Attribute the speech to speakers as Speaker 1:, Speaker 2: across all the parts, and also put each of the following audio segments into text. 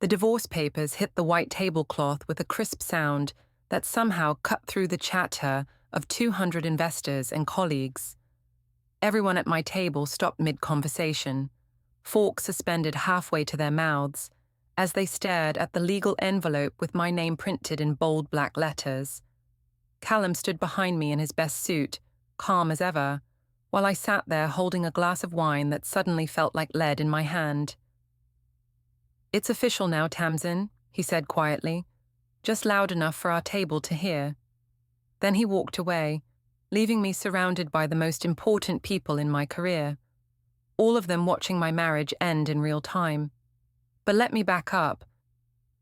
Speaker 1: The divorce papers hit the white tablecloth with a crisp sound that somehow cut through the chatter of 200 investors and colleagues. Everyone at my table stopped mid-conversation, forks suspended halfway to their mouths, as they stared at the legal envelope with my name printed in bold black letters. Callum stood behind me in his best suit, calm as ever, while I sat there holding a glass of wine that suddenly felt like lead in my hand. "It's official now, Tamsin," he said quietly, just loud enough for our table to hear. Then he walked away, leaving me surrounded by the most important people in my career, all of them watching my marriage end in real time. But let me back up.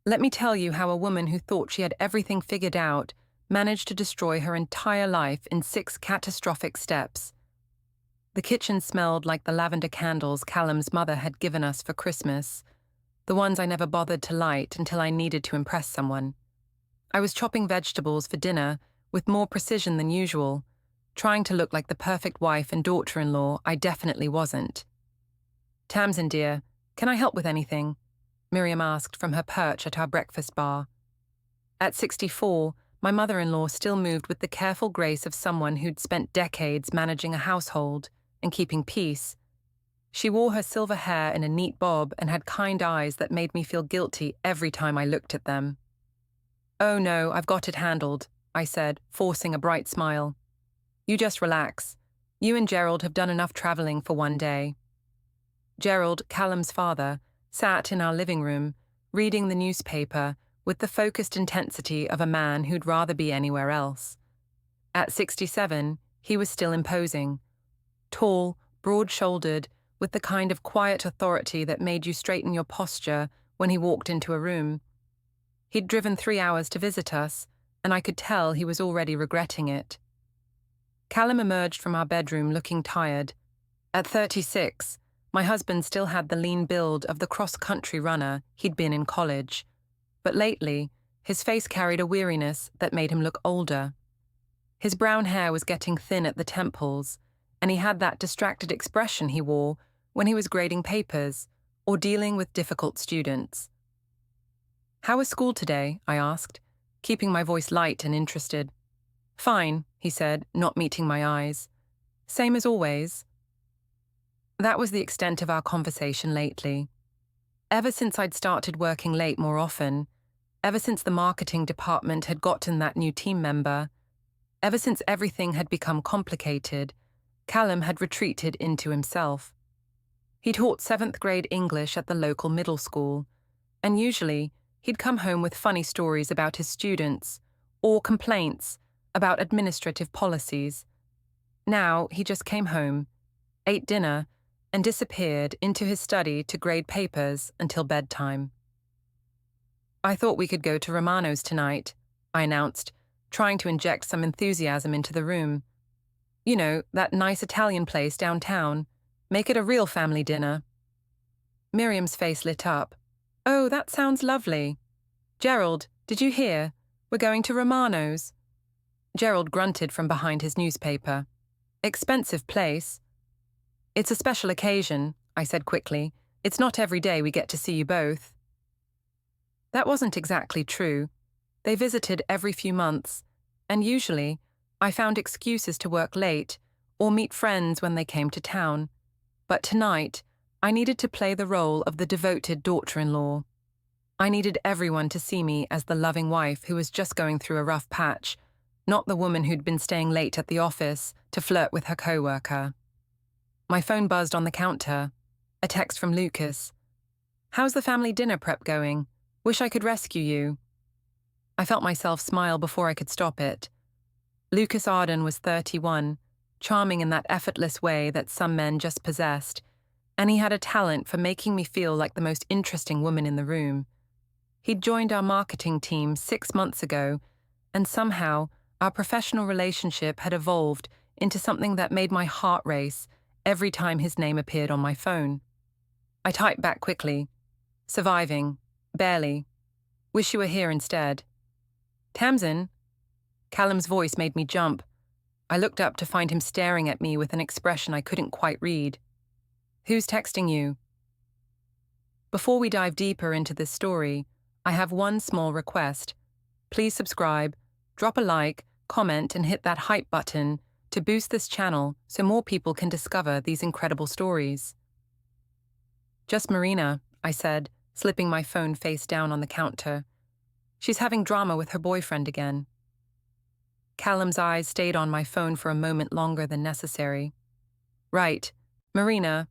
Speaker 1: Let me tell you how a woman who thought she had everything figured out managed to destroy her entire life in 6 catastrophic steps. The kitchen smelled like the lavender candles Callum's mother had given us for Christmas, the ones I never bothered to light until I needed to impress someone. I was chopping vegetables for dinner with more precision than usual, trying to look like the perfect wife and daughter-in-law I definitely wasn't. "Tamsin, dear, can I help with anything?" Miriam asked from her perch at our breakfast bar. At 64, my mother-in-law still moved with the careful grace of someone who'd spent decades managing a household and keeping peace. She wore her silver hair in a neat bob and had kind eyes that made me feel guilty every time I looked at them. "Oh no, I've got it handled," I said, forcing a bright smile. "You just relax. You and Gerald have done enough traveling for one day." Gerald, Callum's father, sat in our living room, reading the newspaper with the focused intensity of a man who'd rather be anywhere else. At 67, he was still imposing. Tall, broad-shouldered, with the kind of quiet authority that made you straighten your posture when he walked into a room. He'd driven 3 hours to visit us, and I could tell he was already regretting it. Callum emerged from our bedroom looking tired. At 36, my husband still had the lean build of the cross-country runner he'd been in college, but lately, his face carried a weariness that made him look older. His brown hair was getting thin at the temples, and he had that distracted expression he wore when he was grading papers or dealing with difficult students. "How was school today?" I asked, keeping my voice light and interested. "Fine," he said, not meeting my eyes. "Same as always." That was the extent of our conversation lately. Ever since I'd started working late more often, ever since the marketing department had gotten that new team member, ever since everything had become complicated, Callum had retreated into himself. He taught 7th grade English at the local middle school, and usually he'd come home with funny stories about his students or complaints about administrative policies. Now he just came home, ate dinner, and disappeared into his study to grade papers until bedtime. "I thought we could go to Romano's tonight," I announced, trying to inject some enthusiasm into the room. "You know, that nice Italian place downtown. Make it a real family dinner." Miriam's face lit up. "Oh, that sounds lovely. Gerald, did you hear? We're going to Romano's." Gerald grunted from behind his newspaper. "Expensive place." "It's a special occasion," I said quickly. "It's not every day we get to see you both." That wasn't exactly true. They visited every few months, and usually I found excuses to work late or meet friends when they came to town. But tonight, I needed to play the role of the devoted daughter-in-law. I needed everyone to see me as the loving wife who was just going through a rough patch, not the woman who'd been staying late at the office to flirt with her co-worker. My phone buzzed on the counter. A text from Lucas. "How's the family dinner prep going? Wish I could rescue you." I felt myself smile before I could stop it. Lucas Arden was 31, charming in that effortless way that some men just possessed, and he had a talent for making me feel like the most interesting woman in the room. He'd joined our marketing team 6 months ago, and somehow our professional relationship had evolved into something that made my heart race every time his name appeared on my phone. I typed back quickly. "Surviving. Barely. Wish you were here instead." "Tamsin?" Callum's voice made me jump. I looked up to find him staring at me with an expression I couldn't quite read. "Who's texting you?" Before we dive deeper into this story, I have one small request. Please subscribe, drop a like, comment, and hit that hype button to boost this channel so more people can discover these incredible stories. Just Marina, I said, slipping my phone face down on the counter. She's having drama with her boyfriend again. Callum's eyes stayed on my phone for a moment longer than necessary. Right, Marina.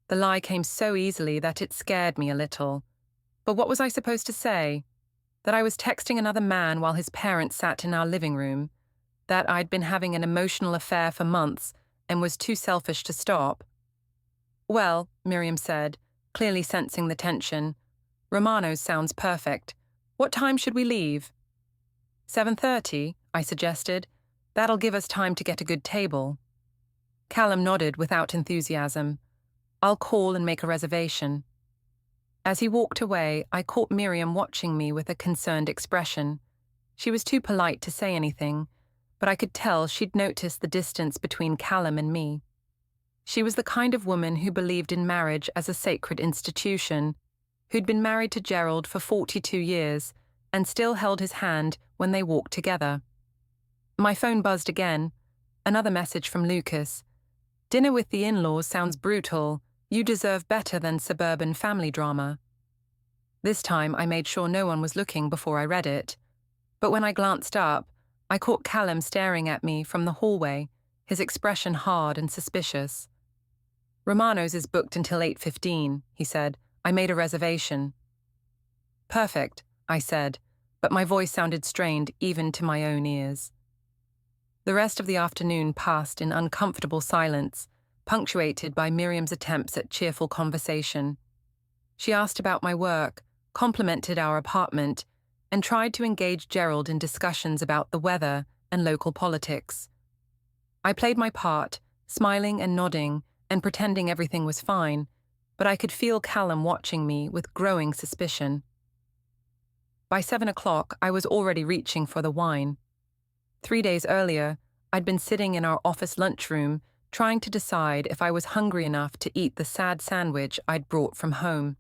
Speaker 1: The lie came so easily that it scared me a little. But what was I supposed to say? That I was texting another man while his parents sat in our living room? That I'd been having an emotional affair for months and was too selfish to stop? Well, Miriam said, clearly sensing the tension, Romano's sounds perfect. What time should we leave? 7:30, I suggested. That'll give us time to get a good table. Callum nodded without enthusiasm. I'll call and make a reservation. As he walked away, I caught Miriam watching me with a concerned expression. She was too polite to say anything, but I could tell she'd noticed the distance between Callum and me. She was the kind of woman who believed in marriage as a sacred institution, who'd been married to Gerald for 42 years and still held his hand when they walked together. My phone buzzed again. Another message from Lucas. Dinner with the in-laws sounds brutal. You deserve better than suburban family drama. This time I made sure no one was looking before I read it. But when I glanced up, I caught Callum staring at me from the hallway, his expression hard and suspicious. Romano's is booked until 8:15, he said. I made a reservation. Perfect, I said, but my voice sounded strained even to my own ears. The rest of the afternoon passed in uncomfortable silence, punctuated by Miriam's attempts at cheerful conversation. She asked about my work, complimented our apartment, and tried to engage Gerald in discussions about the weather and local politics. I played my part, smiling and nodding and pretending everything was fine, but I could feel Callum watching me with growing suspicion. By 7 o'clock, I was already reaching for the wine. 3 days earlier, I'd been sitting in our office lunchroom trying to decide if I was hungry enough to eat the sad sandwich I'd brought from home.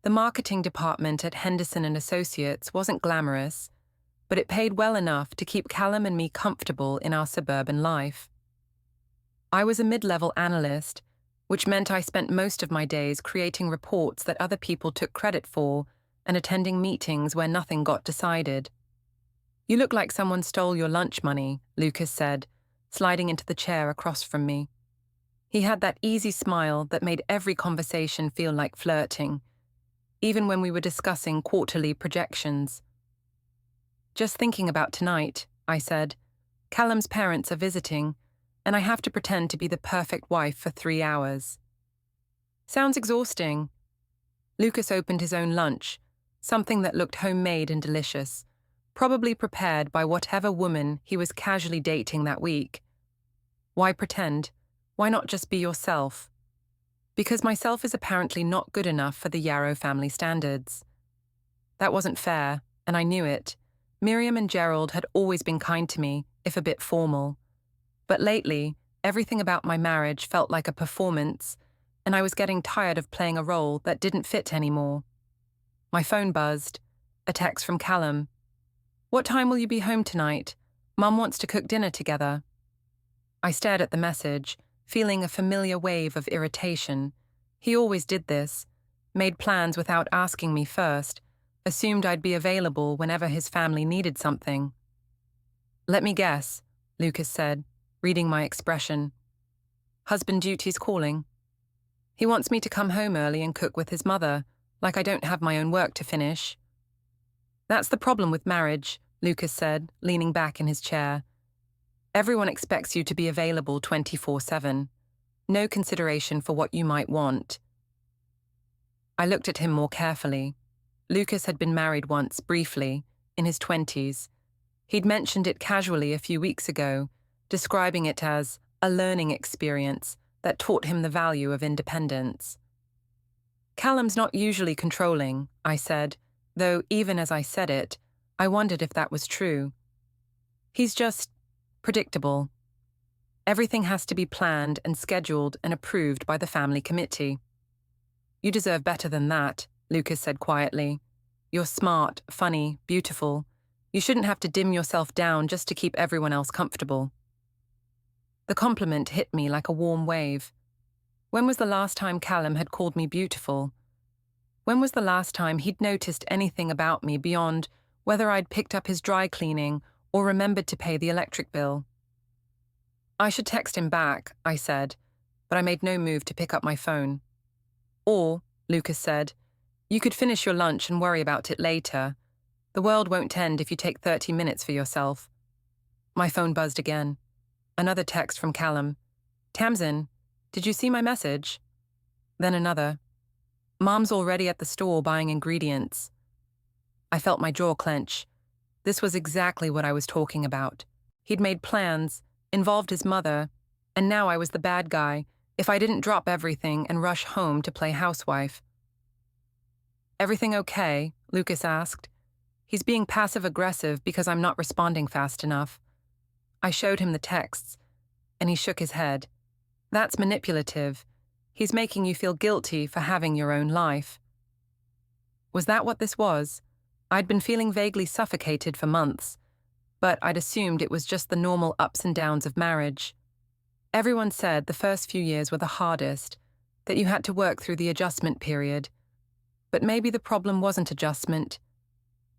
Speaker 1: The marketing department at Henderson & Associates wasn't glamorous, but it paid well enough to keep Callum and me comfortable in our suburban life. I was a mid-level analyst, which meant I spent most of my days creating reports that other people took credit for and attending meetings where nothing got decided. You look like someone stole your lunch money, Lucas said, sliding into the chair across from me. He had that easy smile that made every conversation feel like flirting, even when we were discussing quarterly projections. Just thinking about tonight, I said. Callum's parents are visiting, and I have to pretend to be the perfect wife for 3 hours. Sounds exhausting. Lucas opened his own lunch, something that looked homemade and delicious, probably prepared by whatever woman he was casually dating that week. Why pretend? Why not just be yourself? Because myself is apparently not good enough for the Yarrow family standards. That wasn't fair, and I knew it. Miriam and Gerald had always been kind to me, if a bit formal. But lately, everything about my marriage felt like a performance, and I was getting tired of playing a role that didn't fit anymore. My phone buzzed. A text from Callum. What time will you be home tonight? Mum wants to cook dinner together. I stared at the message, feeling a familiar wave of irritation. He always did this, made plans without asking me first, assumed I'd be available whenever his family needed something. Let me guess, Lucas said, reading my expression. Husband duties calling. He wants me to come home early and cook with his mother, like I don't have my own work to finish. That's the problem with marriage, Lucas said, leaning back in his chair. Everyone expects you to be available 24/7. No consideration for what you might want. I looked at him more carefully. Lucas had been married once, briefly, in his 20s. He'd mentioned it casually a few weeks ago, describing it as a learning experience that taught him the value of independence. Callum's not usually controlling, I said, though even as I said it, I wondered if that was true. He's just predictable. Everything has to be planned and scheduled and approved by the family committee. You deserve better than that, Lucas said quietly. You're smart, funny, beautiful. You shouldn't have to dim yourself down just to keep everyone else comfortable. The compliment hit me like a warm wave. When was the last time Callum had called me beautiful? When was the last time he'd noticed anything about me beyond whether I'd picked up his dry cleaning or remembered to pay the electric bill? I should text him back, I said, but I made no move to pick up my phone. Or, Lucas said, you could finish your lunch and worry about it later. The world won't end if you take 30 minutes for yourself. My phone buzzed again. Another text from Callum. Tamsin, did you see my message? Then another. Mom's already at the store buying ingredients. I felt my jaw clench. This was exactly what I was talking about. He'd made plans, involved his mother, and now I was the bad guy if I didn't drop everything and rush home to play housewife. Everything okay? Lucas asked. He's being passive-aggressive because I'm not responding fast enough. I showed him the texts, and he shook his head. That's manipulative. He's making you feel guilty for having your own life. Was that what this was? I'd been feeling vaguely suffocated for months, but I'd assumed it was just the normal ups and downs of marriage. Everyone said the first few years were the hardest, that you had to work through the adjustment period. But maybe the problem wasn't adjustment.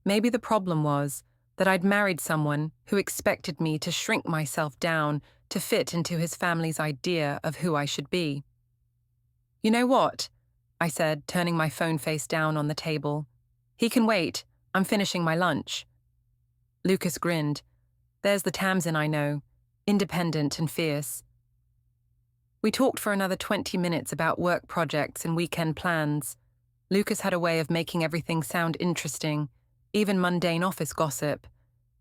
Speaker 1: Maybe the problem was that I'd married someone who expected me to shrink myself down to fit into his family's idea of who I should be. You know what? I said, turning my phone face down on the table. He can wait. I'm finishing my lunch. Lucas grinned. There's the Tamsin I know, independent and fierce. We talked for another 20 minutes about work projects and weekend plans. Lucas had a way of making everything sound interesting, even mundane office gossip.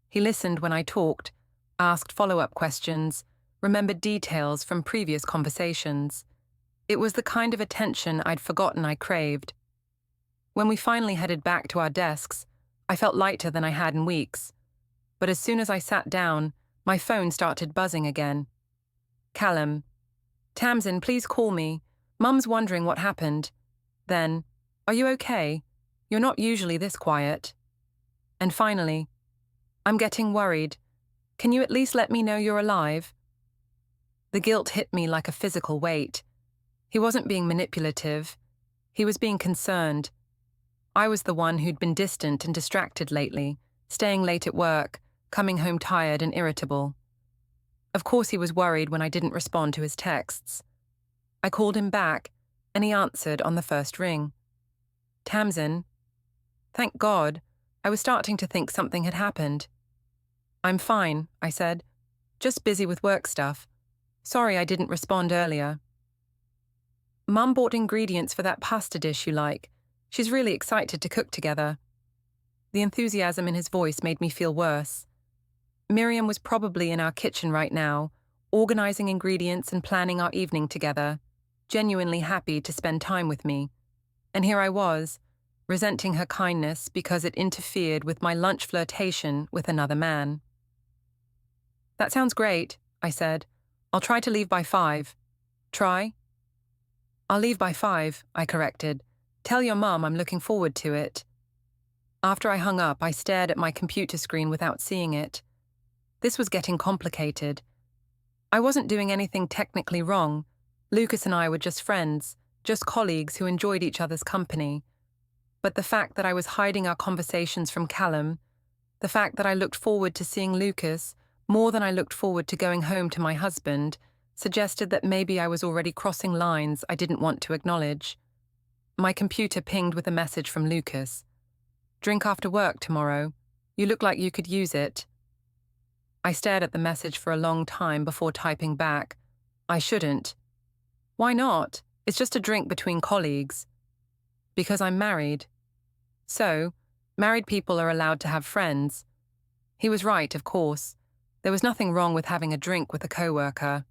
Speaker 1: He listened when I talked, asked follow-up questions, remembered details from previous conversations. It was the kind of attention I'd forgotten I craved. When we finally headed back to our desks, I felt lighter than I had in weeks. But as soon as I sat down, my phone started buzzing again. Callum. Tamsin, please call me. Mum's wondering what happened. Then, are you okay? You're not usually this quiet. And finally, I'm getting worried. Can you at least let me know you're alive? The guilt hit me like a physical weight. He wasn't being manipulative. He was being concerned. I was the one who'd been distant and distracted lately, staying late at work, coming home tired and irritable. Of course he was worried when I didn't respond to his texts. I called him back, and he answered on the first ring. Tamsin. Thank God. I was starting to think something had happened. I'm fine, I said. Just busy with work stuff. Sorry I didn't respond earlier. Mum bought ingredients for that pasta dish you like. She's really excited to cook together. The enthusiasm in his voice made me feel worse. Miriam was probably in our kitchen right now, organizing ingredients and planning our evening together, genuinely happy to spend time with me. And here I was, resenting her kindness because it interfered with my lunch flirtation with another man. That sounds great, I said. I'll try to leave by 5. Try? I'll leave by 5, I corrected. Tell your mum I'm looking forward to it. After I hung up, I stared at my computer screen without seeing it. This was getting complicated. I wasn't doing anything technically wrong. Lucas and I were just friends, just colleagues who enjoyed each other's company. But the fact that I was hiding our conversations from Callum, the fact that I looked forward to seeing Lucas more than I looked forward to going home to my husband, suggested that maybe I was already crossing lines I didn't want to acknowledge. My computer pinged with a message from Lucas. Drink after work tomorrow. You look like you could use it. I stared at the message for a long time before typing back. I shouldn't. Why not? It's just a drink between colleagues. Because I'm married. So, married people are allowed to have friends. He was right, of course. There was nothing wrong with having a drink with a coworker.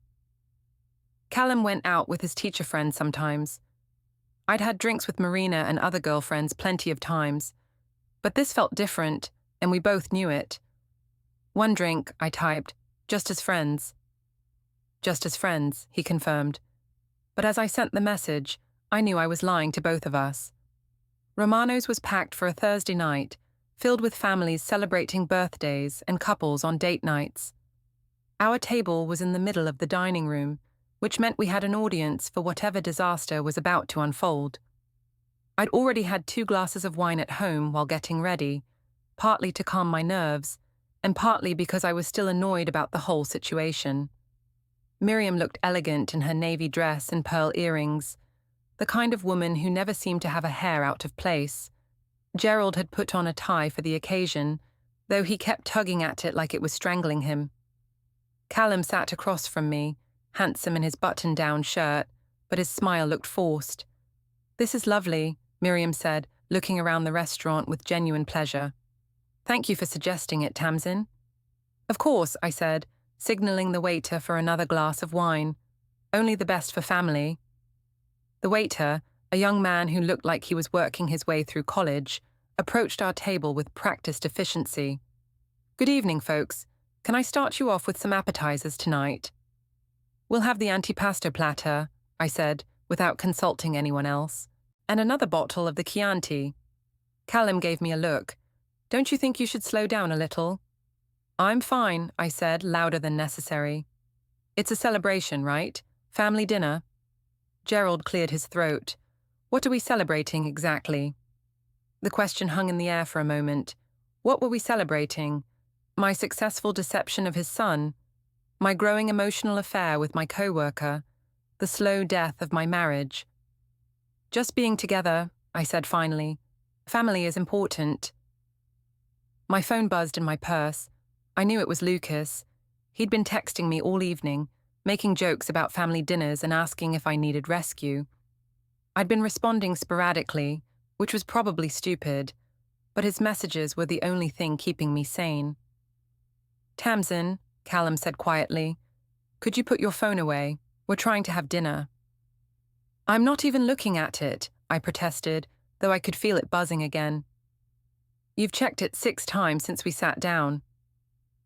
Speaker 1: Callum went out with his teacher friends sometimes. I'd had drinks with Marina and other girlfriends plenty of times. But this felt different, and we both knew it. One drink, I typed, just as friends. Just as friends, he confirmed. But as I sent the message, I knew I was lying to both of us. Romano's was packed for a Thursday night, filled with families celebrating birthdays and couples on date nights. Our table was in the middle of the dining room, which meant we had an audience for whatever disaster was about to unfold. I'd already had 2 glasses of wine at home while getting ready, partly to calm my nerves, and partly because I was still annoyed about the whole situation. Miriam looked elegant in her navy dress and pearl earrings, the kind of woman who never seemed to have a hair out of place. Gerald had put on a tie for the occasion, though he kept tugging at it like it was strangling him. Callum sat across from me, handsome in his button-down shirt, but his smile looked forced. "This is lovely," Miriam said, looking around the restaurant with genuine pleasure. "Thank you for suggesting it, Tamsin." "Of course," I said, signaling the waiter for another glass of wine. "Only the best for family." The waiter, a young man who looked like he was working his way through college, approached our table with practiced efficiency. "Good evening, folks. Can I start you off with some appetizers tonight?" "We'll have the antipasto platter," I said, without consulting anyone else, "and another bottle of the Chianti." Callum gave me a look. "Don't you think you should slow down a little?" "I'm fine," I said, louder than necessary. "It's a celebration, right? Family dinner?" Gerald cleared his throat. "What are we celebrating exactly?" The question hung in the air for a moment. What were we celebrating? My successful deception of his son? My growing emotional affair with my co-worker? The slow death of my marriage? "Just being together," I said finally. "Family is important." My phone buzzed in my purse. I knew it was Lucas. He'd been texting me all evening, making jokes about family dinners and asking if I needed rescue. I'd been responding sporadically, which was probably stupid, but his messages were the only thing keeping me sane. "Tamsin," Callum said quietly, "could you put your phone away? We're trying to have dinner." "I'm not even looking at it," I protested, though I could feel it buzzing again. "You've checked it 6 times since we sat down."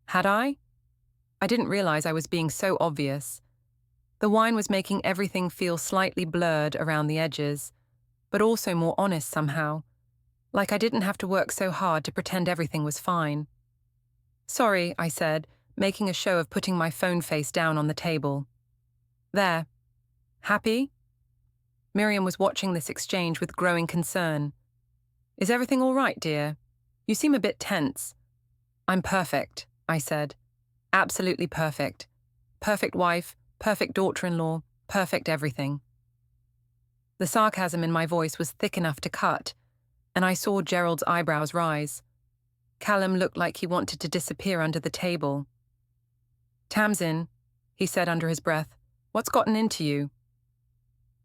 Speaker 1: Had I? I didn't realize I was being so obvious. The wine was making everything feel slightly blurred around the edges, but also more honest somehow, like I didn't have to work so hard to pretend everything was fine. "Sorry," I said, making a show of putting my phone face down on the table. "There. Happy?" Miriam was watching this exchange with growing concern. "Is everything all right, dear? You seem a bit tense." "I'm perfect," I said. "Absolutely perfect. Perfect wife, perfect daughter-in-law, perfect everything." The sarcasm in my voice was thick enough to cut, and I saw Gerald's eyebrows rise. Callum looked like he wanted to disappear under the table. "Tamsin," he said under his breath, "what's gotten into you?"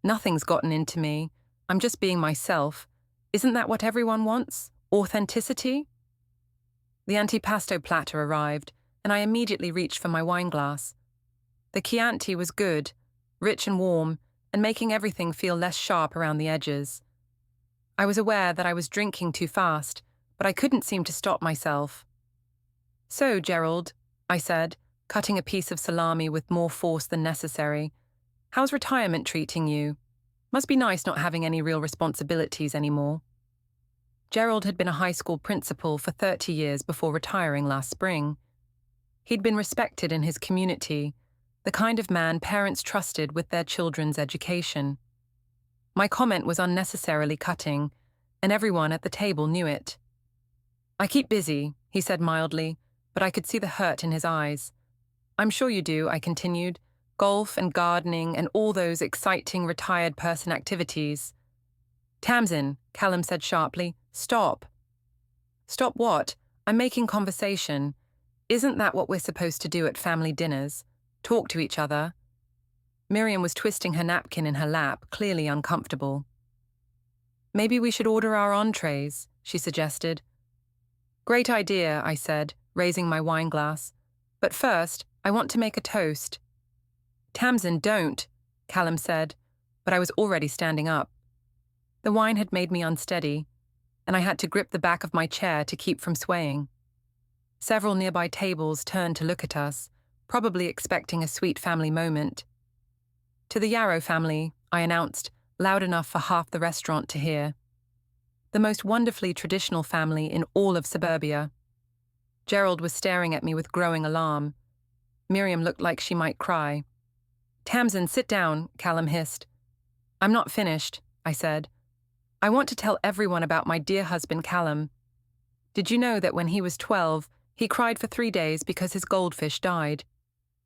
Speaker 1: "Nothing's gotten into me. I'm just being myself. Isn't that what everyone wants? Authenticity?" The antipasto platter arrived, and I immediately reached for my wineglass. The Chianti was good, rich and warm, and making everything feel less sharp around the edges. I was aware that I was drinking too fast, but I couldn't seem to stop myself. "So, Gerald," I said, cutting a piece of salami with more force than necessary, "how's retirement treating you? Must be nice not having any real responsibilities anymore." Gerald had been a high school principal for 30 years before retiring last spring. He'd been respected in his community, the kind of man parents trusted with their children's education. My comment was unnecessarily cutting, and everyone at the table knew it. "I keep busy," he said mildly, but I could see the hurt in his eyes. "I'm sure you do," I continued. "Golf and gardening and all those exciting retired person activities." "Tamsin," Callum said sharply, "stop." "Stop what? I'm making conversation. Isn't that what we're supposed to do at family dinners? Talk to each other?" Miriam was twisting her napkin in her lap, clearly uncomfortable. "Maybe we should order our entrees," she suggested. "Great idea," I said, raising my wineglass. "But first, I want to make a toast." "Tamsin, don't," Callum said, but I was already standing up. The wine had made me unsteady, and I had to grip the back of my chair to keep from swaying. Several nearby tables turned to look at us, probably expecting a sweet family moment. "To the Yarrow family," I announced, loud enough for half the restaurant to hear. The most wonderfully traditional family in all of suburbia. Gerald was staring at me with growing alarm. Miriam looked like she might cry. "Tamsin, sit down," Callum hissed. "I'm not finished," I said. "I want to tell everyone about my dear husband Callum. Did you know that when he was 12, he cried for 3 days because his goldfish died?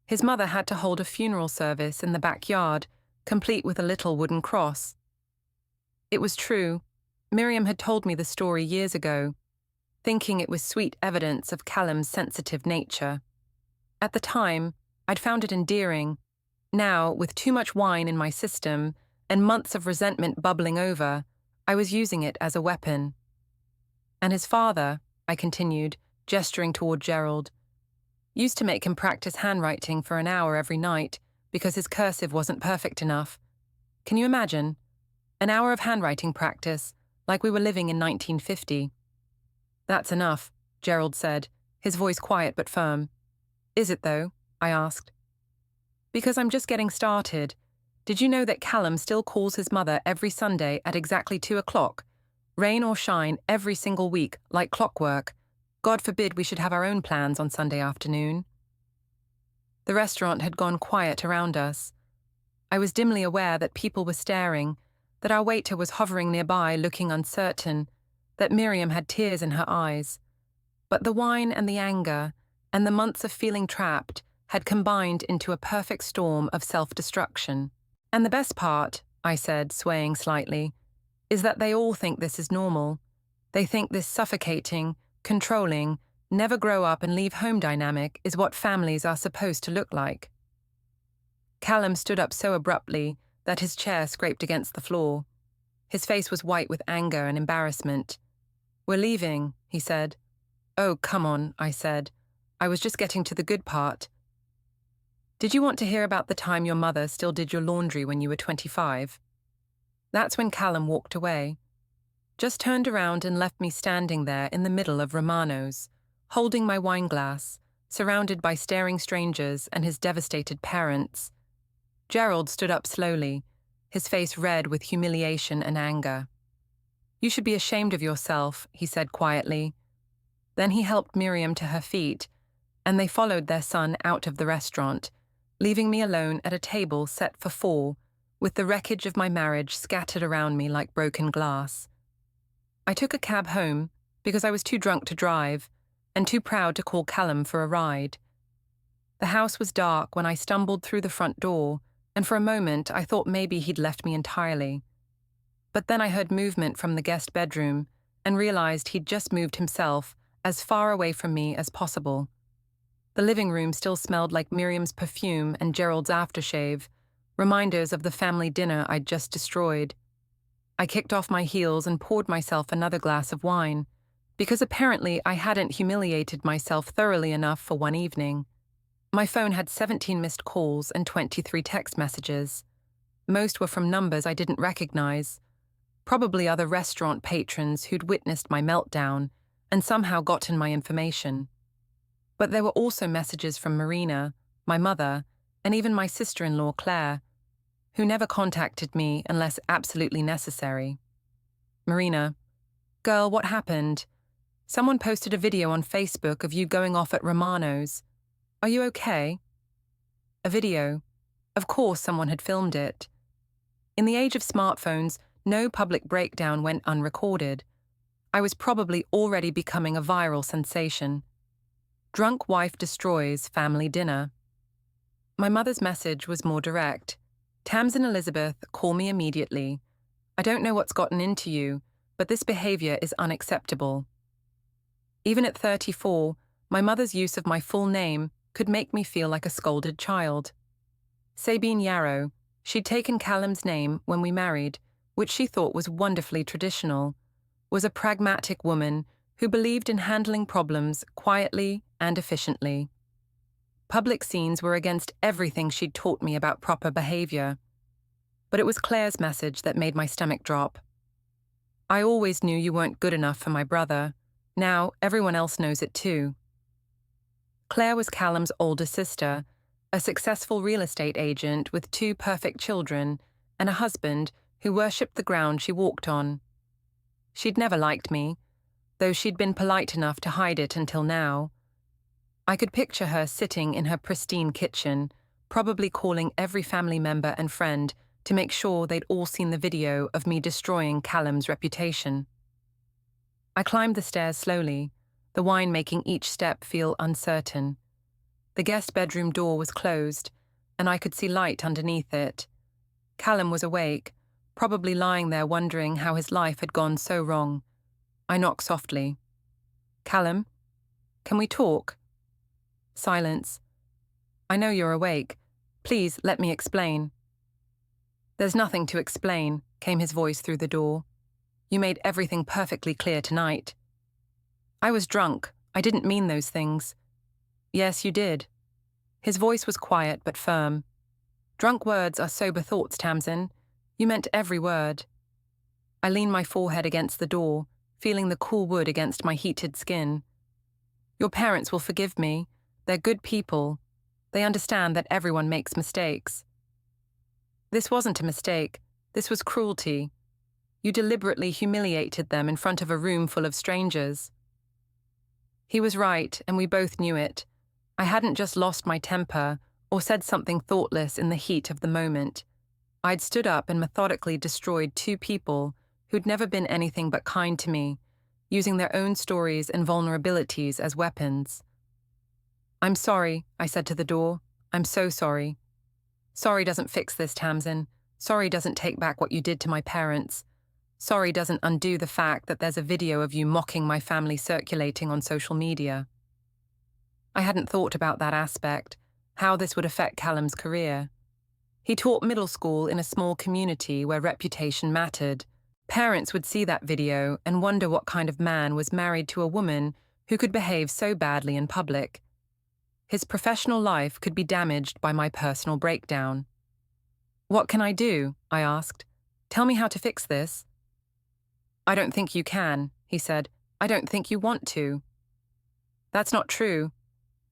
Speaker 1: His mother had to hold a funeral service in the backyard, complete with a little wooden cross." It was true. Miriam had told me the story years ago, thinking it was sweet evidence of Callum's sensitive nature. At the time, I'd found it endearing. Now, with too much wine in my system and months of resentment bubbling over, I was using it as a weapon. "And his father," I continued, gesturing toward Gerald, "used to make him practice handwriting for an hour every night because his cursive wasn't perfect enough. Can you imagine? An hour of handwriting practice, like we were living in 1950. "That's enough," Gerald said, his voice quiet but firm. "Is it, though?" I asked. "Because I'm just getting started. Did you know that Callum still calls his mother every Sunday at exactly 2 o'clock? Rain or shine, every single week, like clockwork. God forbid we should have our own plans on Sunday afternoon." The restaurant had gone quiet around us. I was dimly aware that people were staring, that our waiter was hovering nearby looking uncertain, that Miriam had tears in her eyes. But the wine and the anger, and the months of feeling trapped, had combined into a perfect storm of self-destruction. "And the best part," I said, swaying slightly, "is that they all think this is normal. They think this suffocating, controlling, never grow up and leave home dynamic is what families are supposed to look like." Callum stood up so abruptly that his chair scraped against the floor. His face was white with anger and embarrassment. "We're leaving," he said. "Oh, come on," I said. "I was just getting to the good part." "Did you want to hear about the time your mother still did your laundry when you were 25? That's when Callum walked away. Just turned around and left me standing there in the middle of Romano's, holding my wine glass, surrounded by staring strangers and his devastated parents. Gerald stood up slowly, his face red with humiliation and anger. "You should be ashamed of yourself," he said quietly. Then he helped Miriam to her feet, and they followed their son out of the restaurant, leaving me alone at a table set for 4, with the wreckage of my marriage scattered around me like broken glass. I took a cab home because I was too drunk to drive and too proud to call Callum for a ride. The house was dark when I stumbled through the front door, and for a moment I thought maybe he'd left me entirely. But then I heard movement from the guest bedroom and realized he'd just moved himself as far away from me as possible. The living room still smelled like Miriam's perfume and Gerald's aftershave, reminders of the family dinner I'd just destroyed. I kicked off my heels and poured myself another glass of wine, because apparently I hadn't humiliated myself thoroughly enough for one evening. My phone had 17 missed calls and 23 text messages. Most were from numbers I didn't recognize, probably other restaurant patrons who'd witnessed my meltdown and somehow gotten my information. But there were also messages from Marina, my mother, and even my sister-in-law Claire, who never contacted me unless absolutely necessary. "Marina, girl, what happened? Someone posted a video on Facebook of you going off at Romano's. Are you okay?" A video. Of course someone had filmed it. In the age of smartphones, no public breakdown went unrecorded. I was probably already becoming a viral sensation. Drunk wife destroys family dinner. My mother's message was more direct. "Tamsin Elizabeth, call me immediately. I don't know what's gotten into you, but this behavior is unacceptable." Even at 34, my mother's use of my full name could make me feel like a scolded child. Sabine Yarrow, she'd taken Callum's name when we married, which she thought was wonderfully traditional, was a pragmatic woman who believed in handling problems quietly and efficiently. Public scenes were against everything she'd taught me about proper behavior. But it was Claire's message that made my stomach drop. "I always knew you weren't good enough for my brother. Now everyone else knows it too." Claire was Callum's older sister, a successful real estate agent with 2 perfect children and a husband who worshipped the ground she walked on. She'd never liked me, though she'd been polite enough to hide it until now. I could picture her sitting in her pristine kitchen, probably calling every family member and friend to make sure they'd all seen the video of me destroying Callum's reputation. I climbed the stairs slowly, the wine making each step feel uncertain. The guest bedroom door was closed, and I could see light underneath it. Callum was awake, probably lying there wondering how his life had gone so wrong. I knocked softly. "Callum, can we talk?" Silence. "I know you're awake. Please let me explain." "There's nothing to explain," came his voice through the door. "You made everything perfectly clear tonight." "I was drunk. I didn't mean those things." "Yes, you did." His voice was quiet but firm. "Drunk words are sober thoughts, Tamsin. You meant every word." I leaned my forehead against the door, feeling the cool wood against my heated skin. "Your parents will forgive me. They're good people. They understand that everyone makes mistakes." "This wasn't a mistake. This was cruelty. You deliberately humiliated them in front of a room full of strangers." He was right, and we both knew it. I hadn't just lost my temper or said something thoughtless in the heat of the moment. I'd stood up and methodically destroyed two people who'd never been anything but kind to me, using their own stories and vulnerabilities as weapons. "I'm sorry," I said to the door. "I'm so sorry." "Sorry doesn't fix this, Tamsin. Sorry doesn't take back what you did to my parents. Sorry doesn't undo the fact that there's a video of you mocking my family circulating on social media." I hadn't thought about that aspect, how this would affect Callum's career. He taught middle school in a small community where reputation mattered. Parents would see that video and wonder what kind of man was married to a woman who could behave so badly in public. His professional life could be damaged by my personal breakdown. "What can I do?" I asked. "Tell me how to fix this." "I don't think you can," he said. "I don't think you want to." "That's not true.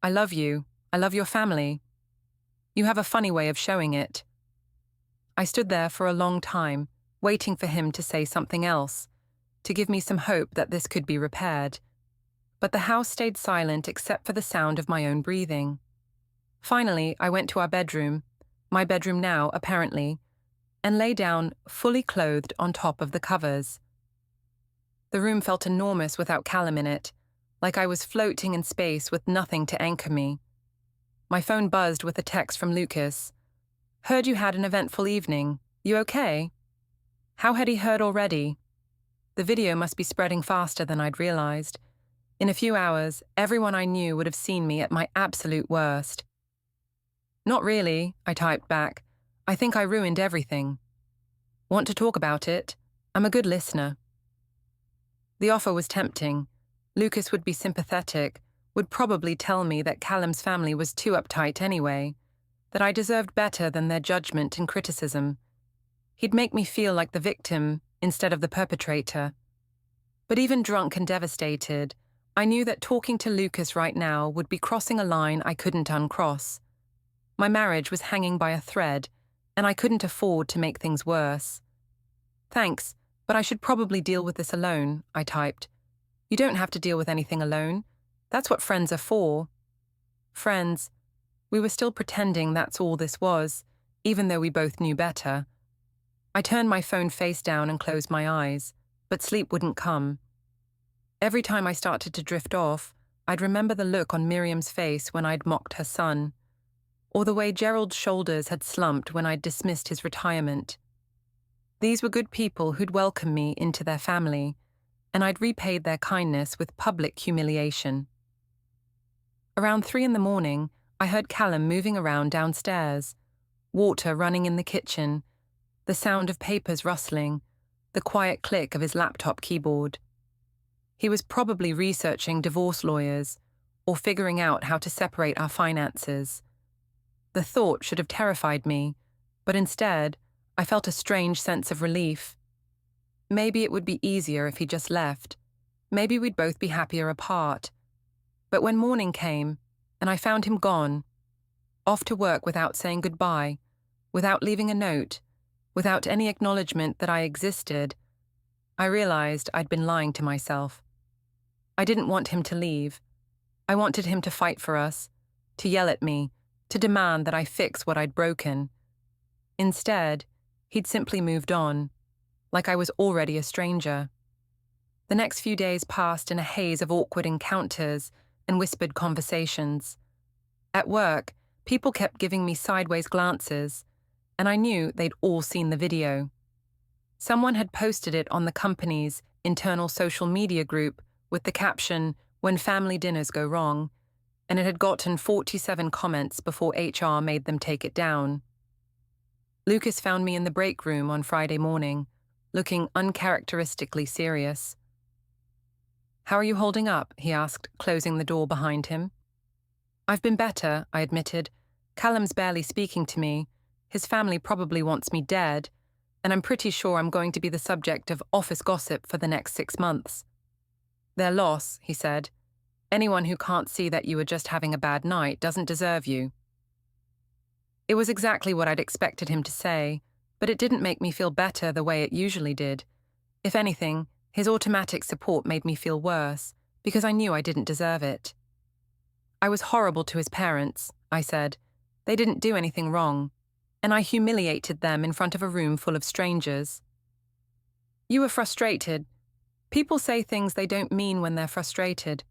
Speaker 1: I love you. I love your family. You have a funny way of showing it." I stood there for a long time, waiting for him to say something else, to give me some hope that this could be repaired. But the house stayed silent except for the sound of my own breathing. Finally, I went to our bedroom, my bedroom now, apparently, and lay down, fully clothed on top of the covers. The room felt enormous without Callum in it, like I was floating in space with nothing to anchor me. My phone buzzed with a text from Lucas. "Heard you had an eventful evening. You okay?" How had he heard already? The video must be spreading faster than I'd realized. In a few hours, everyone I knew would have seen me at my absolute worst. "Not really," I typed back. "I think I ruined everything." "Want to talk about it? I'm a good listener." The offer was tempting. Lucas would be sympathetic, would probably tell me that Callum's family was too uptight anyway, that I deserved better than their judgment and criticism. He'd make me feel like the victim instead of the perpetrator. But even drunk and devastated, I knew that talking to Lucas right now would be crossing a line I couldn't uncross. My marriage was hanging by a thread, and I couldn't afford to make things worse. "Thanks, but I should probably deal with this alone," I typed. "You don't have to deal with anything alone. That's what friends are for." Friends. We were still pretending that's all this was, even though we both knew better. I turned my phone face down and closed my eyes, but sleep wouldn't come. Every time I started to drift off, I'd remember the look on Miriam's face when I'd mocked her son, or the way Gerald's shoulders had slumped when I'd dismissed his retirement. These were good people who'd welcomed me into their family, and I'd repaid their kindness with public humiliation. Around 3 a.m, I heard Callum moving around downstairs, water running in the kitchen, the sound of papers rustling, the quiet click of his laptop keyboard. He was probably researching divorce lawyers or figuring out how to separate our finances. The thought should have terrified me, but instead, I felt a strange sense of relief. Maybe it would be easier if he just left. Maybe we'd both be happier apart. But when morning came, and I found him gone, off to work without saying goodbye, without leaving a note, Without any acknowledgement that I existed, I realized I'd been lying to myself. I didn't want him to leave. I wanted him to fight for us, to yell at me, to demand that I fix what I'd broken. Instead, he'd simply moved on, like I was already a stranger. The next few days passed in a haze of awkward encounters and whispered conversations. At work, people kept giving me sideways glances, and I knew they'd all seen the video. Someone had posted it on the company's internal social media group with the caption, "When family dinners go wrong," and it had gotten 47 comments before HR made them take it down. Lucas found me in the break room on Friday morning, looking uncharacteristically serious. "How are you holding up?" he asked, closing the door behind him. "I've been better," I admitted. "Callum's barely speaking to me. His family probably wants me dead, and I'm pretty sure I'm going to be the subject of office gossip for the next 6 months." "Their loss," he said. "Anyone who can't see that you were just having a bad night doesn't deserve you." It was exactly what I'd expected him to say, but it didn't make me feel better the way it usually did. If anything, his automatic support made me feel worse, because I knew I didn't deserve it. "I was horrible to his parents," I said. "They didn't do anything wrong, and I humiliated them in front of a room full of strangers." "You were frustrated. People say things they don't mean when they're frustrated."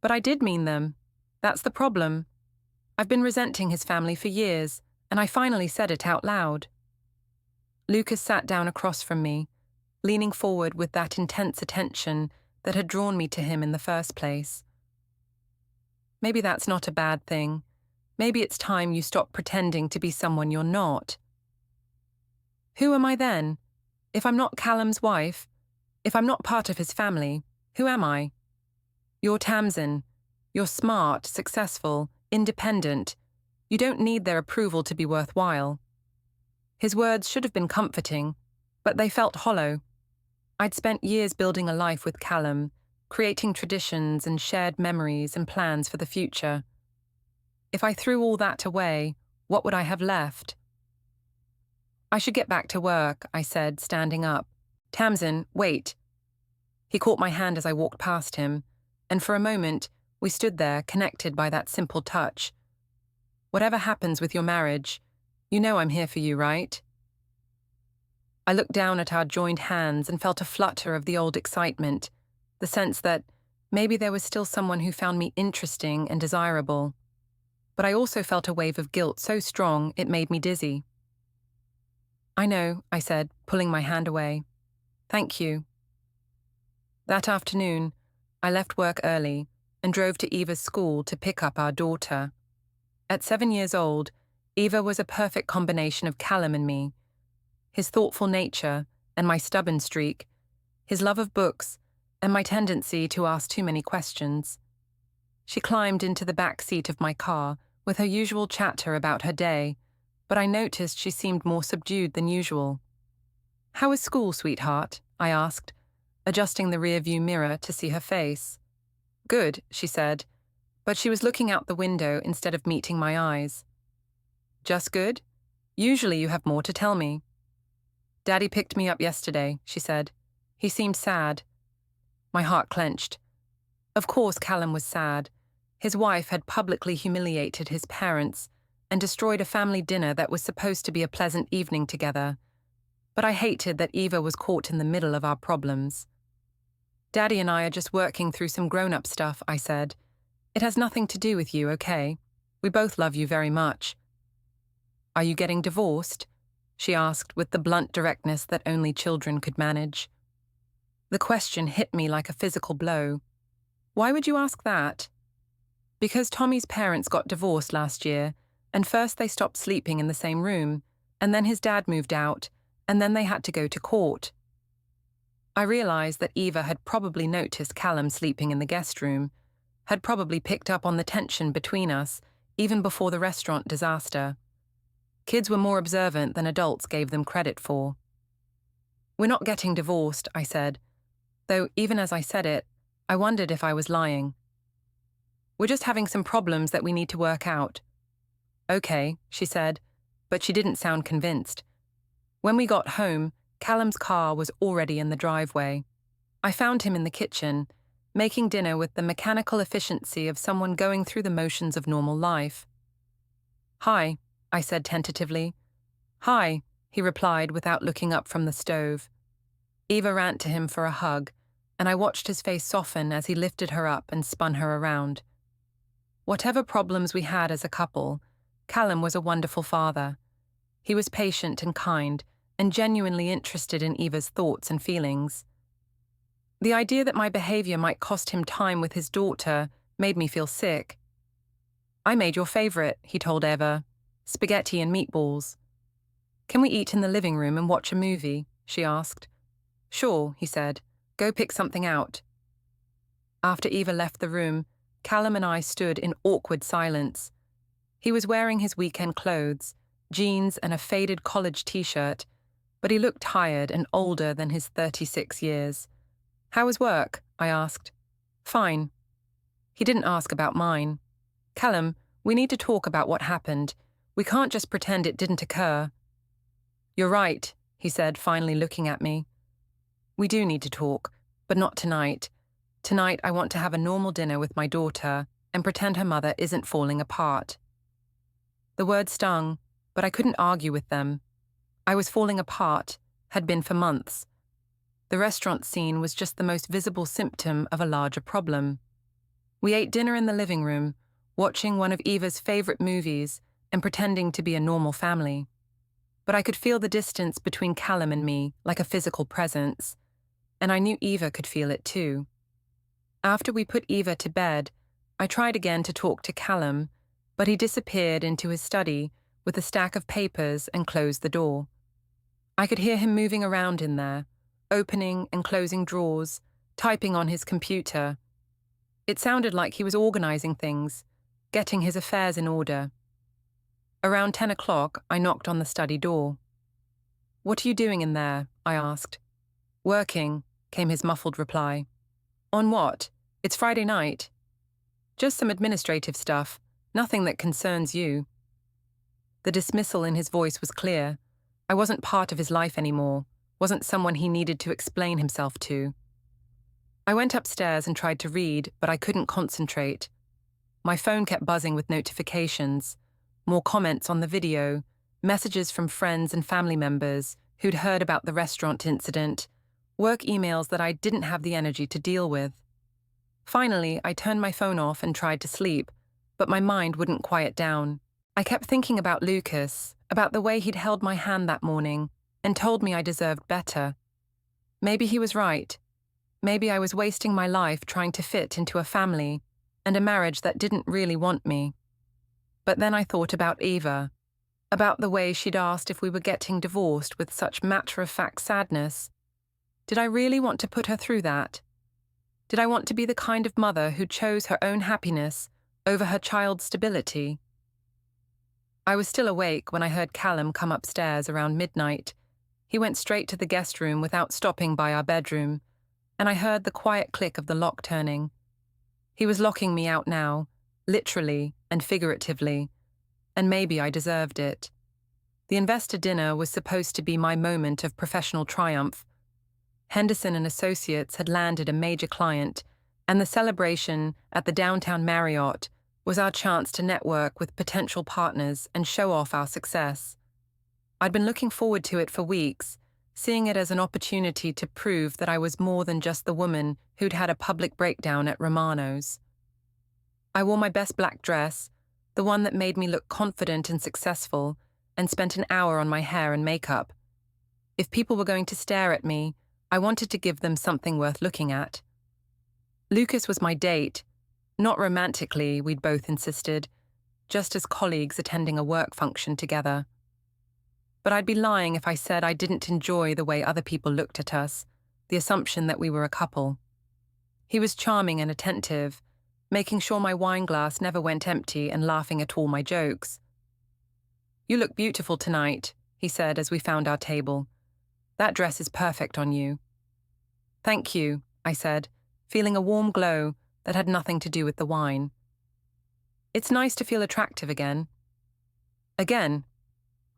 Speaker 1: "But I did mean them. That's the problem. I've been resenting his family for years, and I finally said it out loud." Lucas sat down across from me, leaning forward with that intense attention that had drawn me to him in the first place. "Maybe that's not a bad thing. Maybe it's time you stop pretending to be someone you're not." "Who am I then? If I'm not Callum's wife, if I'm not part of his family, who am I?" "You're Tamsin. You're smart, successful, independent. You don't need their approval to be worthwhile." His words should have been comforting, but they felt hollow. I'd spent years building a life with Callum, creating traditions and shared memories and plans for the future. If I threw all that away, what would I have left? "I should get back to work," I said, standing up. "Tamsin, wait." He caught my hand as I walked past him, and for a moment, we stood there, connected by that simple touch. "Whatever happens with your marriage, you know I'm here for you, right?" I looked down at our joined hands and felt a flutter of the old excitement, the sense that maybe there was still someone who found me interesting and desirable. But I also felt a wave of guilt so strong it made me dizzy. "I know," I said, pulling my hand away. "Thank you." That afternoon, I left work early and drove to Eva's school to pick up our daughter. At 7 years old, Eva was a perfect combination of Callum and me. His thoughtful nature and my stubborn streak, his love of books and my tendency to ask too many questions. She climbed into the back seat of my car with her usual chatter about her day, but I noticed she seemed more subdued than usual. "How is school, sweetheart?" I asked, adjusting the rearview mirror to see her face. "Good," she said, but she was looking out the window instead of meeting my eyes. "Just good? Usually you have more to tell me." "Daddy picked me up yesterday," she said. "He seemed sad." My heart clenched. Of course Callum was sad. His wife had publicly humiliated his parents and destroyed a family dinner that was supposed to be a pleasant evening together. But I hated that Eva was caught in the middle of our problems. "Daddy and I are just working through some grown-up stuff," I said. "It has nothing to do with you, okay? We both love you very much." "Are you getting divorced?" she asked with the blunt directness that only children could manage. The question hit me like a physical blow. "Why would you ask that?" "Because Tommy's parents got divorced last year, and first they stopped sleeping in the same room, and then his dad moved out, and then they had to go to court." I realized that Eva had probably noticed Callum sleeping in the guest room, had probably picked up on the tension between us, even before the restaurant disaster. Kids were more observant than adults gave them credit for. "We're not getting divorced," I said, though even as I said it, I wondered if I was lying. "We're just having some problems that we need to work out." "Okay," she said, but she didn't sound convinced. When we got home, Callum's car was already in the driveway. I found him in the kitchen, making dinner with the mechanical efficiency of someone going through the motions of normal life. "Hi," I said tentatively. "Hi," he replied without looking up from the stove. Eva ran to him for a hug, and I watched his face soften as he lifted her up and spun her around. Whatever problems we had as a couple, Callum was a wonderful father. He was patient and kind, and genuinely interested in Eva's thoughts and feelings. The idea that my behavior might cost him time with his daughter made me feel sick. "I made your favorite," he told Eva, "spaghetti and meatballs." "Can we eat in the living room and watch a movie?" she asked. "Sure," he said. "Go pick something out." After Eva left the room, Callum and I stood in awkward silence. He was wearing his weekend clothes, jeans and a faded college t-shirt, but he looked tired and older than his 36 years. "How was work?" I asked. "Fine." He didn't ask about mine. "Callum, we need to talk about what happened. We can't just pretend it didn't occur." "You're right," he said, finally looking at me. "We do need to talk, but not tonight. Tonight I want to have a normal dinner with my daughter and pretend her mother isn't falling apart." The words stung, but I couldn't argue with them. I was falling apart, had been for months. The restaurant scene was just the most visible symptom of a larger problem. We ate dinner in the living room, watching one of Eva's favorite movies and pretending to be a normal family. But I could feel the distance between Callum and me like a physical presence, and I knew Eva could feel it too. After we put Eva to bed, I tried again to talk to Callum, but he disappeared into his study with a stack of papers and closed the door. I could hear him moving around in there, opening and closing drawers, typing on his computer. It sounded like he was organizing things, getting his affairs in order. Around 10 o'clock, I knocked on the study door. "What are you doing in there?" I asked. "Working," came his muffled reply. "On what? It's Friday night." "Just some administrative stuff, nothing that concerns you." The dismissal in his voice was clear. I wasn't part of his life anymore, wasn't someone he needed to explain himself to. I went upstairs and tried to read, but I couldn't concentrate. My phone kept buzzing with notifications, more comments on the video, messages from friends and family members who'd heard about the restaurant incident, work emails that I didn't have the energy to deal with. Finally, I turned my phone off and tried to sleep, but my mind wouldn't quiet down. I kept thinking about Lucas, about the way he'd held my hand that morning and told me I deserved better. Maybe he was right. Maybe I was wasting my life trying to fit into a family and a marriage that didn't really want me. But then I thought about Eva, about the way she'd asked if we were getting divorced with such matter-of-fact sadness. Did I really want to put her through that? Did I want to be the kind of mother who chose her own happiness over her child's stability? I was still awake when I heard Callum come upstairs around midnight. He went straight to the guest room without stopping by our bedroom, and I heard the quiet click of the lock turning. He was locking me out now, literally and figuratively, and maybe I deserved it. The investor dinner was supposed to be my moment of professional triumph. Henderson and Associates had landed a major client, and the celebration at the downtown Marriott was our chance to network with potential partners and show off our success. I'd been looking forward to it for weeks, seeing it as an opportunity to prove that I was more than just the woman who'd had a public breakdown at Romano's. I wore my best black dress, the one that made me look confident and successful, and spent an hour on my hair and makeup. If people were going to stare at me, I wanted to give them something worth looking at. Lucas was my date. Not romantically, we'd both insisted, just as colleagues attending a work function together. But I'd be lying if I said I didn't enjoy the way other people looked at us, the assumption that we were a couple. He was charming and attentive, making sure my wine glass never went empty and laughing at all my jokes. "You look beautiful tonight," he said as we found our table. "That dress is perfect on you." "Thank you," I said, feeling a warm glow that had nothing to do with the wine. "It's nice to feel attractive again." "Again?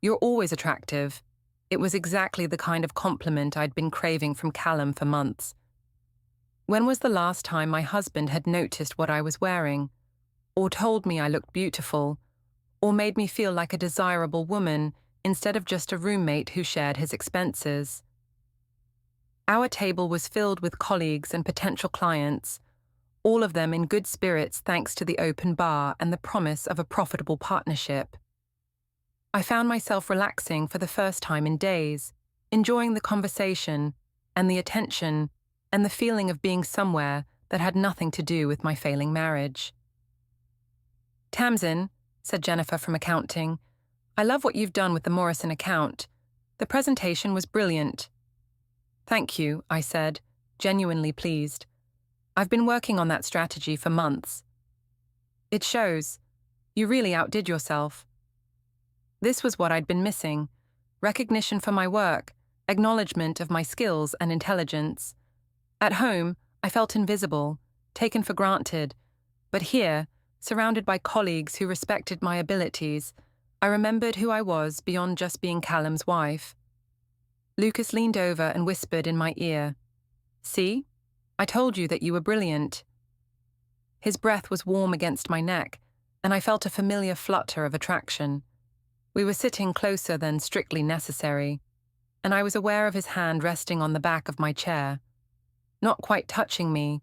Speaker 1: You're always attractive." It was exactly the kind of compliment I'd been craving from Callum for months. When was the last time my husband had noticed what I was wearing, or told me I looked beautiful, or made me feel like a desirable woman instead of just a roommate who shared his expenses? Our table was filled with colleagues and potential clients, all of them in good spirits thanks to the open bar and the promise of a profitable partnership. I found myself relaxing for the first time in days, enjoying the conversation and the attention and the feeling of being somewhere that had nothing to do with my failing marriage. "Tamsin," said Jennifer from accounting, "I love what you've done with the Morrison account. The presentation was brilliant." "Thank you," I said, genuinely pleased. "I've been working on that strategy for months." "It shows. You really outdid yourself." This was what I'd been missing: recognition for my work, acknowledgement of my skills and intelligence. At home, I felt invisible, taken for granted, but here, surrounded by colleagues who respected my abilities, I remembered who I was beyond just being Callum's wife. Lucas leaned over and whispered in my ear, "See? I told you that you were brilliant." His breath was warm against my neck, and I felt a familiar flutter of attraction. We were sitting closer than strictly necessary, and I was aware of his hand resting on the back of my chair, not quite touching me,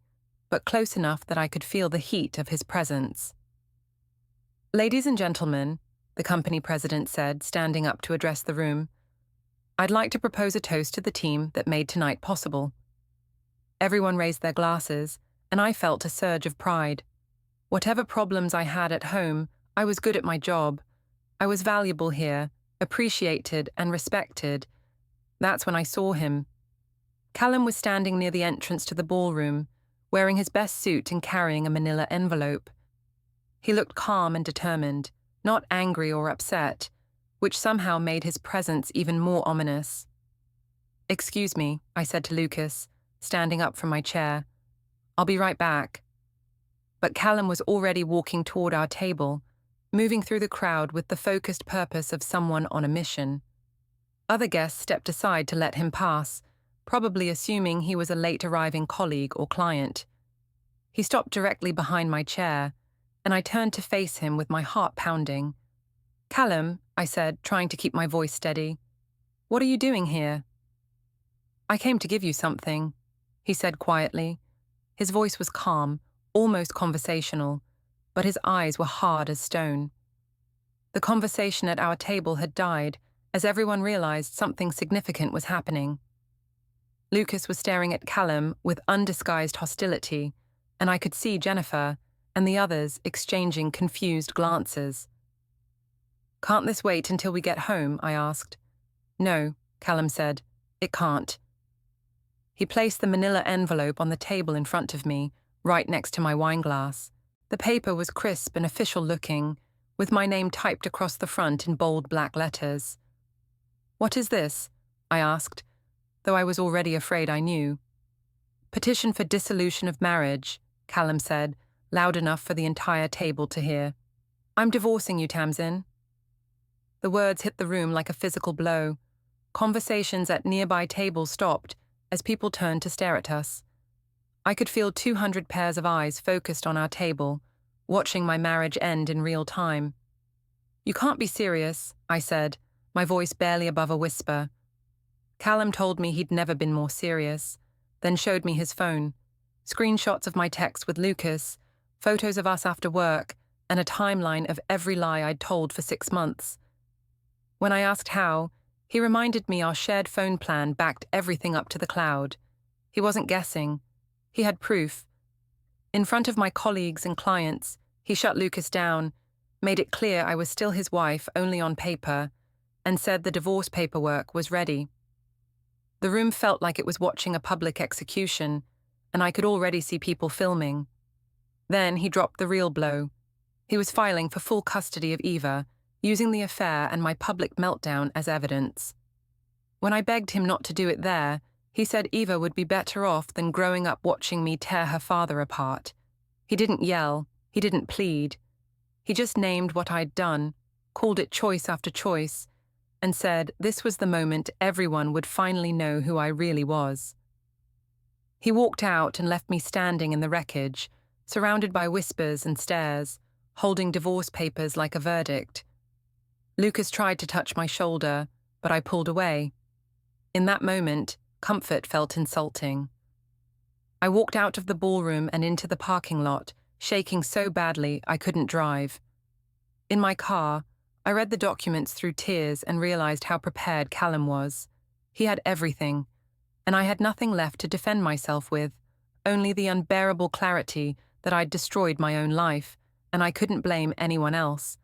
Speaker 1: but close enough that I could feel the heat of his presence. "Ladies and gentlemen," the company president said, standing up to address the room, "I'd like to propose a toast to the team that made tonight possible." Everyone raised their glasses, and I felt a surge of pride. Whatever problems I had at home, I was good at my job. I was valuable here, appreciated and respected. That's when I saw him. Callum was standing near the entrance to the ballroom, wearing his best suit and carrying a manila envelope. He looked calm and determined, not angry or upset, which somehow made his presence even more ominous. "Excuse me," I said to Lucas, standing up from my chair. "I'll be right back." But Callum was already walking toward our table, moving through the crowd with the focused purpose of someone on a mission. Other guests stepped aside to let him pass, probably assuming he was a late-arriving colleague or client. He stopped directly behind my chair, and I turned to face him with my heart pounding. "Callum," I said, trying to keep my voice steady, "what are you doing here?" "I came to give you something," he said quietly. His voice was calm, almost conversational, but his eyes were hard as stone. The conversation at our table had died as everyone realized something significant was happening. Lucas was staring at Callum with undisguised hostility, and I could see Jennifer and the others exchanging confused glances. "Can't this wait until we get home?" I asked. "No," Callum said. "It can't." He placed the manila envelope on the table in front of me, right next to my wine glass. The paper was crisp and official-looking, with my name typed across the front in bold black letters. "What is this?" I asked, though I was already afraid I knew. "Petition for dissolution of marriage," Callum said, loud enough for the entire table to hear. "I'm divorcing you, Tamsin." The words hit the room like a physical blow. Conversations at nearby tables stopped as people turned to stare at us. I could feel 200 pairs of eyes focused on our table, watching my marriage end in real time. "You can't be serious," I said, my voice barely above a whisper. Callum told me he'd never been more serious, then showed me his phone, screenshots of my text with Lucas, photos of us after work, and a timeline of every lie I'd told for 6 months. When I asked how, he reminded me our shared phone plan backed everything up to the cloud. He wasn't guessing. He had proof. In front of my colleagues and clients, he shut Lucas down, made it clear I was still his wife only on paper, and said the divorce paperwork was ready. The room felt like it was watching a public execution, and I could already see people filming. Then he dropped the real blow. He was filing for full custody of Eva, using the affair and my public meltdown as evidence. When I begged him not to do it there, he said Eva would be better off than growing up watching me tear her father apart. He didn't yell, he didn't plead. He just named what I'd done, called it choice after choice, and said this was the moment everyone would finally know who I really was. He walked out and left me standing in the wreckage, surrounded by whispers and stares, holding divorce papers like a verdict. Lucas tried to touch my shoulder, but I pulled away. In that moment, comfort felt insulting. I walked out of the ballroom and into the parking lot, shaking so badly I couldn't drive. In my car, I read the documents through tears and realized how prepared Callum was. He had everything, and I had nothing left to defend myself with, only the unbearable clarity that I'd destroyed my own life, and I couldn't blame anyone else.